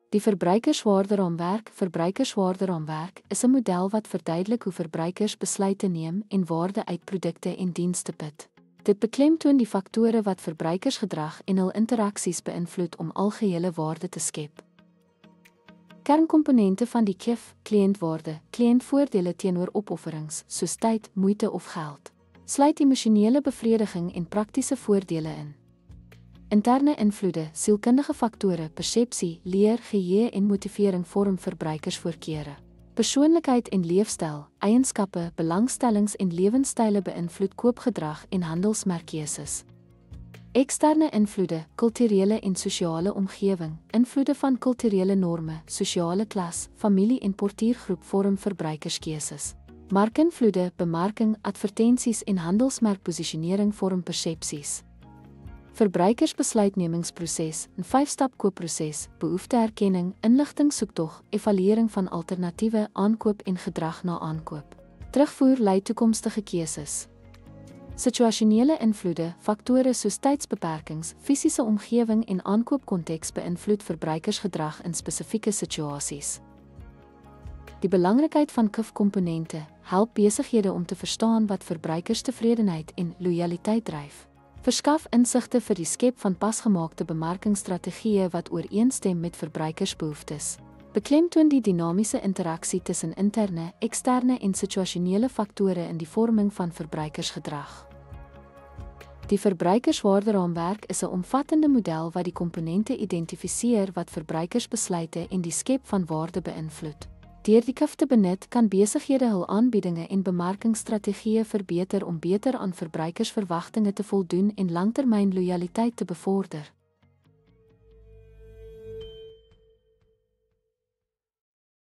Die verbruikerswaarderaamwerk is 'n model wat verduidelik hoe verbruikers besluite neem en waarde uit produkte en dienste put. Dit beklemtoon die faktore wat verbruikersgedrag en hul interaksies beïnvloed om algehele waarde te skep. Kernkomponente van die KIF, kliëntwaarde, kliëntvoordele teenoor opofferings, soos tyd, moeite of geld, sluit emosionele bevrediging en praktiese voordele in. Interne invloede, sielkundige faktore, persepsie, leer, geheue en motivering vorm verbruikersvoorkeure. Persoonlikheid en leefstyl, eienskappe, belangstellings en lewenstyle beïnvloed koopgedrag en handelsmerkkeuses. Eksterne invloede, kulturele en sosiale omgewing, invloede van kulturele norme, sosiale klas, familie en portiergroep vorm verbruikerskeuses. Markinvloede, bemarking, advertensies en handelsmerkposisionering vorm persepsies. Verbruikersbesluitnemingsproses, 'n 5-stap koopproses, behoefteerkenning, inligtingsoektog, evaluering van alternatiewe, aankoop en gedrag na aankoop. Terugvoer lei toekomstige keuses. Situasionele invloede, faktore soos tydsbeperkings, fisiese omgewing en aankoopkonteks beïnvloed verbruikersgedrag in spesifieke situasies. Die belangrikheid van KIF-komponente help besighede om te verstaan wat verbruikerstevredenheid en lojaliteit dryf. Verskaf insigte vir die skep van pasgemaakte bemarkingsstrategieë wat ooreenstem met verbruikersbehoeftes. Beklemtoon die dinamiese interaksie tussen interne, eksterne en situasionele faktore in die vorming van verbruikersgedrag. Die verbruikerswaarderaamwerk is 'n omvattende model wat die komponente identifiseer wat verbruikersbesluite en die skep van waarde beïnvloed. Deur die KIF te benut, kan besighede hul aanbiedinge en bemarkingsstrategieë verbeter om beter aan verbruikersverwagtinge te voldoen en langtermyn lojaliteit te bevorder.